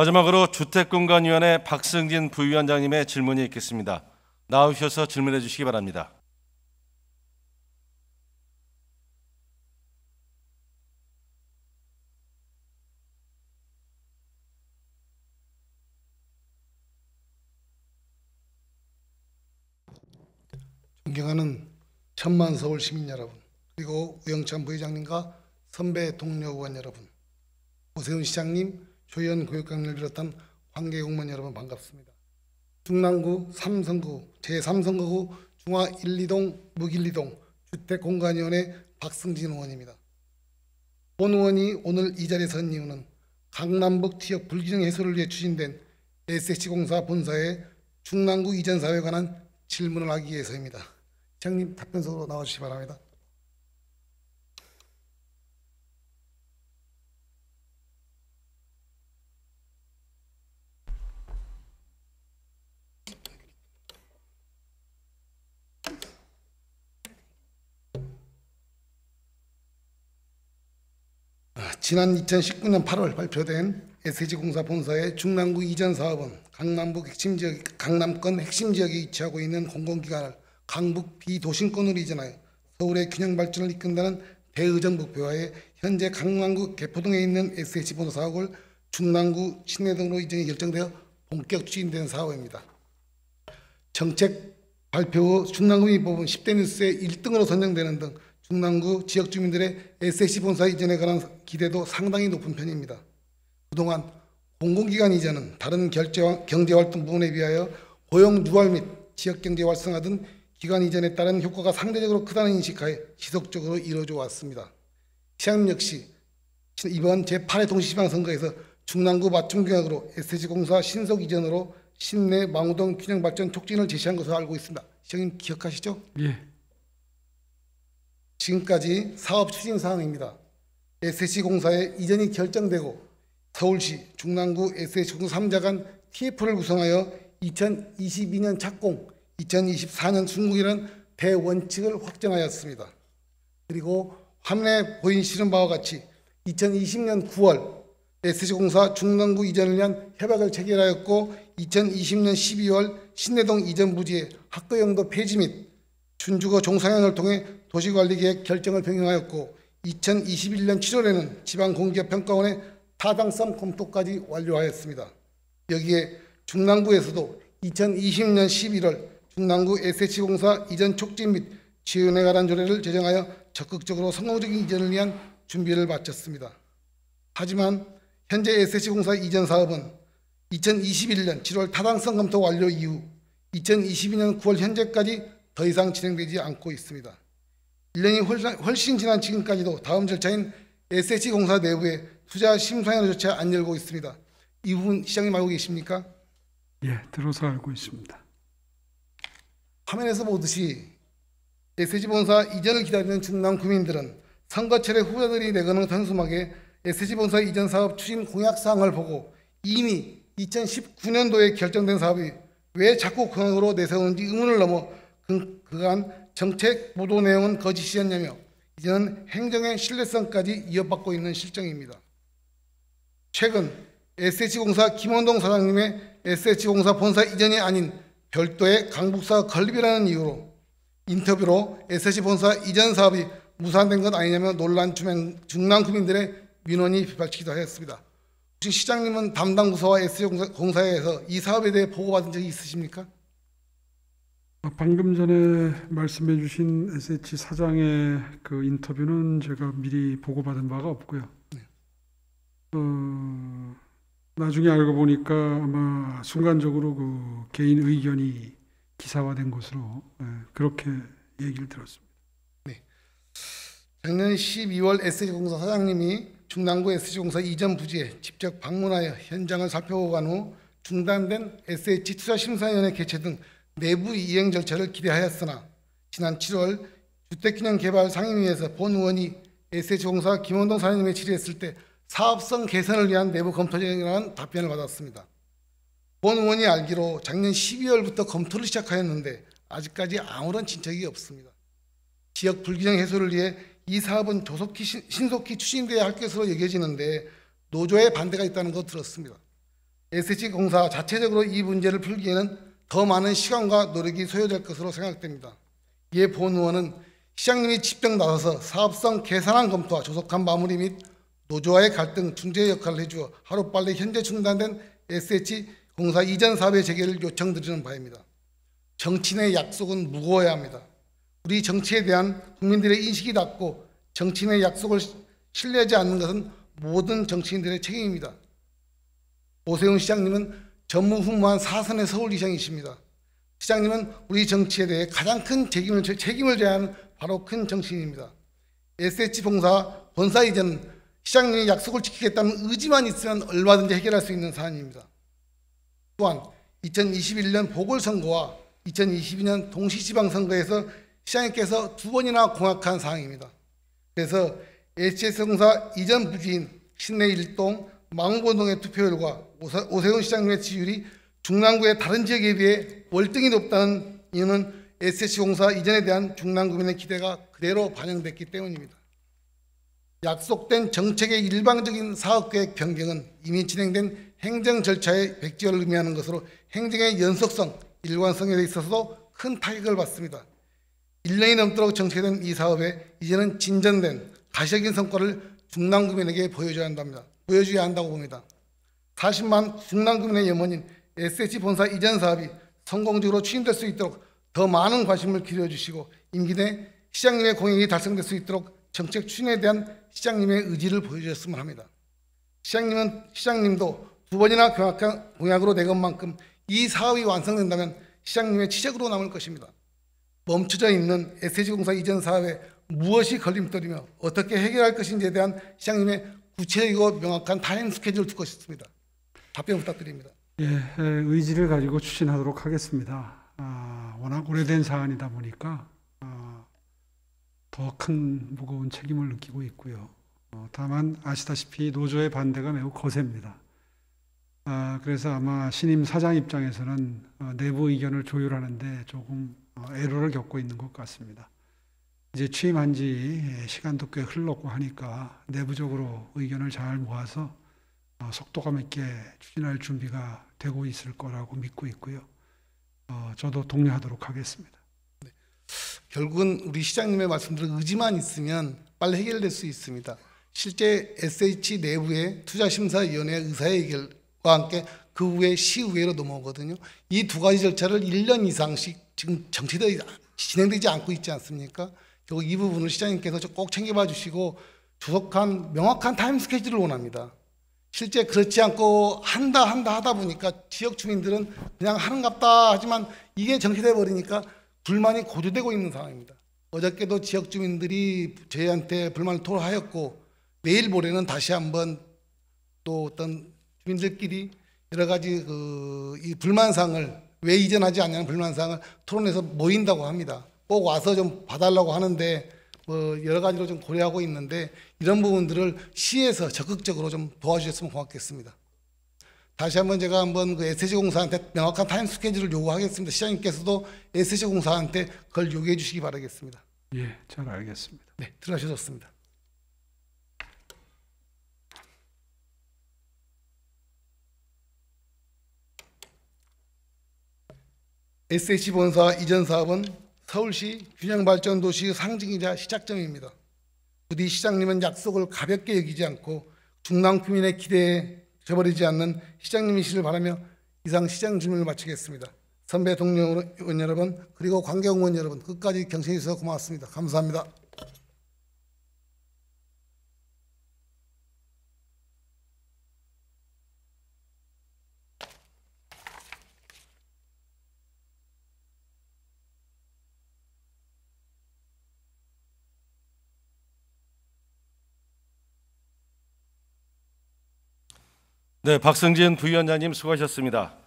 마지막으로 주택공간위원회 박승진 부위원장님의 질문이 있겠습니다. 나오셔서 질문해 주시기 바랍니다. 존경하는 천만 서울 시민 여러분, 그리고 우영찬 부회장님과 선배 동료 의원 여러분, 오세훈 시장님, 조현 교육감을 비롯한 관계 공무원 여러분 반갑습니다. 중랑구 3선구 제3선거구 중화 1, 2동 묵1, 2동 주택공간위원회 박승진 의원입니다. 본 의원이 오늘 이 자리에 선 이유는 강남북 지역 불균형 해소를 위해 추진된 SH공사 본사의 중랑구 이전 사업에 관한 질문을 하기 위해서입니다. 시장님 답변서로 나와주시기 바랍니다. 지난 2019년 8월 발표된 SH공사 본사의 중랑구 이전 사업은 강남권 핵심 지역에 위치하고 있는 공공기관을 강북 비도심권으로 이전하여 서울의 균형 발전을 이끈다는 대의정 목표하에 현재 강남구 개포동에 있는 SH 본사 사업을 중랑구 신내동으로 이전이 결정되어 본격 추진된 사업입니다. 정책 발표 후 중랑구민이 뽑은 10대 뉴스의 1등으로 선정되는 등 중랑구 지역 주민들의 SH 본사 이전에 관한 기대도 상당히 높은 편입니다. 그동안 공공기관 이전은 다른 경제활동 부분에 비하여 고용 유발 및 지역경제 활성화 등 기관 이전에 따른 효과가 상대적으로 크다는 인식하에 지속적으로 이루어져 왔습니다. 시장님 역시 이번 제8회 동시지방선거에서 중랑구 맞춤경약으로 SH공사 신속 이전으로 신내 망우동 균형발전 촉진을 제시한 것으로 알고 있습니다. 시장님 기억하시죠? 예. 지금까지 사업 추진 사항입니다. SH공사의 이전이 결정되고 서울시 중랑구 SH공사 3자 간 TF를 구성하여 2022년 착공, 2024년 준공이라는 대원칙을 확정하였습니다. 그리고 화면에 보이시는 바와 같이 2020년 9월 SH공사 중랑구 이전을 위한 협약을 체결하였고 2020년 12월 신내동 이전 부지의 학교용도 폐지 및 준주거 종상향을 통해 도시관리계획 결정을 변경하였고 2021년 7월에는 지방공기업평가원의 타당성 검토까지 완료하였습니다. 여기에 중랑구에서도 2020년 11월 중랑구 SH공사 이전 촉진 및 지원에 관한 조례를 제정하여 적극적으로 성공적인 이전을 위한 준비를 마쳤습니다. 하지만 현재 SH공사 이전 사업은 2021년 7월 타당성 검토 완료 이후 2022년 9월 현재까지 더 이상 진행되지 않고 있습니다. 1년이 훨씬 지난 지금까지도 다음 절차인 SH공사 내부에 투자 심사위원회 조차 안 열고 있습니다. 이 부분 시장님 알고 계십니까? 예, 들어서 알고 있습니다. 화면에서 보듯이 SH본사 이전을 기다리는 중남 구민들은 선거철에 후보자들이 내거는 단순하게 SH본사 이전 사업 추진 공약사항을 보고 이미 2019년도에 결정된 사업이 왜 자꾸 공약으로 내세우는지 의문을 넘어 그간 정책 보도 내용은 거짓이었냐며 이제는 행정의 신뢰성까지 위협받고 있는 실정입니다. 최근 SH공사 김원동 사장님의 SH공사 본사 이전이 아닌 별도의 강북사 건립이라는 이유로 인터뷰로 SH본사 이전 사업이 무산된 것 아니냐며 논란 중남 구민들의 민원이 빗발치기도 하였습니다. 혹시 시장님은 담당 부서와 SH공사에서 이 사업에 대해 보고받은 적이 있으십니까? 방금 전에 말씀해 주신 SH 사장의 그 인터뷰는 제가 미리 보고받은 바가 없고요. 네. 나중에 알고 보니까 아마 순간적으로 그 개인 의견이 기사화된 것으로 그렇게 얘기를 들었습니다. 네. 작년 12월 SH공사 사장님이 중랑구 SH공사 이전 부지에 직접 방문하여 현장을 살펴보고 간 후 중단된 SH 투자심사위원회 개최 등 내부 이행 절차를 기대하였으나 지난 7월 주택균형개발 상임위에서 본 의원이 SH공사 김원동 사장님의 질의했을 때 사업성 개선을 위한 내부 검토전이라는 답변을 받았습니다. 본 의원이 알기로 작년 12월부터 검토를 시작하였는데 아직까지 아무런 진척이 없습니다. 지역 불균형 해소를 위해 이 사업은 신속히 추진돼야 할 것으로 여겨지는데 노조의 반대가 있다는 것 들었습니다. SH공사 자체적으로 이 문제를 풀기에는 더 많은 시간과 노력이 소요될 것으로 생각됩니다. 이에 본 의원은 시장님이 직접 나서서 사업성 계산안 검토와 조속한 마무리 및 노조와의 갈등 중재 역할을 해주어 하루빨리 현재 중단된 SH공사 이전 사업의 재개를 요청드리는 바입니다. 정치인의 약속은 무거워야 합니다. 우리 정치에 대한 국민들의 인식이 낮고 정치인의 약속을 신뢰하지 않는 것은 모든 정치인들의 책임입니다. 오세훈 시장님은 전무후무한 사선의 서울시장이십니다. 시장님은 우리 정치에 대해 가장 큰 책임을 져야 하는 바로 큰 정치인입니다. SH공사 본사 이전은 시장님이 약속을 지키겠다는 의지만 있으면 얼마든지 해결할 수 있는 사안입니다. 또한 2021년 보궐선거와 2022년 동시지방선거에서 시장님께서 2번이나 공약한 사항입니다. 그래서 SH공사 이전 부지인 신내 1동, 망우본동의 투표율과 오세훈 시장님의 지지율이 중랑구의 다른 지역에 비해 월등히 높다는 이유는 SH공사 이전에 대한 중랑구민의 기대가 그대로 반영됐기 때문입니다. 약속된 정책의 일방적인 사업계획 변경은 이미 진행된 행정 절차의 백지화를 의미하는 것으로 행정의 연속성, 일관성에 있어서도 큰 타격을 받습니다. 1년이 넘도록 정체된 이 사업에 이제는 진전된 가시적인 성과를 중랑구민에게 보여줘야 한다고 봅니다. 40만 중랑구민의 염원인 SH본사 이전 사업이 성공적으로 추진될 수 있도록 더 많은 관심을 기울여주시고 임기 내 시장님의 공약이 달성될 수 있도록 정책 추진에 대한 시장님의 의지를 보여주셨으면 합니다. 시장님도 2번이나 명확한 공약으로 내건 만큼 이 사업이 완성된다면 시장님의 치적으로 남을 것입니다. 멈춰져 있는 SH공사 이전 사업에 무엇이 걸림돌이며 어떻게 해결할 것인지에 대한 시장님의 구체적이고 명확한 타임 스케줄을 두고 싶습니다. 답변 부탁드립니다. 예, 의지를 가지고 추진하도록 하겠습니다. 워낙 오래된 사안이다 보니까 더 큰 무거운 책임을 느끼고 있고요. 다만 아시다시피 노조의 반대가 매우 거셉니다. 그래서 아마 신임 사장 입장에서는 내부 의견을 조율하는데 조금 애로를 겪고 있는 것 같습니다. 이제 취임한 지 시간도 꽤 흘렀고 하니까 내부적으로 의견을 잘 모아서 속도감 있게 추진할 준비가 되고 있을 거라고 믿고 있고요. 저도 독려하도록 하겠습니다. 네. 결국은 우리 시장님의 말씀대로 의지만 있으면 빨리 해결될 수 있습니다. 실제 SH 내부의 투자심사위원회 의사의결과 함께 그 후에 시의회로 넘어오거든요. 이 두 가지 절차를 1년 이상씩 지금 진행되지 않고 있지 않습니까? 결국 이 부분을 시장님께서 꼭 챙겨봐 주시고 조속한 명확한 타임 스케줄을 원합니다. 실제 그렇지 않고 하다 보니까 지역 주민들은 그냥 하는갑다 하지만 이게 정체돼 버리니까 불만이 고조되고 있는 상황입니다. 어저께도 지역 주민들이 저희한테 불만을 토로하였고 내일 모레는 다시 한번 또 어떤 주민들끼리 여러 가지 이 불만사항을 왜 이전하지 않냐는 불만사항을 토론해서 모인다고 합니다. 꼭 와서 좀 봐달라고 하는데 여러 가지로 좀 고려하고 있는데 이런 부분들을 시에서 적극적으로 좀 도와주셨으면 고맙겠습니다. 다시 한번 제가 그 SH공사한테 명확한 타임 스케줄을 요구하겠습니다. 시장님께서도 SH공사한테 그걸 요구해 주시기 바라겠습니다. 예, 잘 알겠습니다. 네, 들어가셨습니다. SH본사 이전 사업은 서울시 균형발전도시의 상징이자 시작점입니다. 부디 시장님은 약속을 가볍게 여기지 않고 중랑구민의 기대에 저버리지 않는 시장님이시를 바라며 이상 시장 질문을 마치겠습니다. 선배 동료 의원 여러분 그리고 관계공 의원 여러분 끝까지 경청해 주셔서 고맙습니다. 감사합니다. 네, 박승진 부위원장님 수고하셨습니다.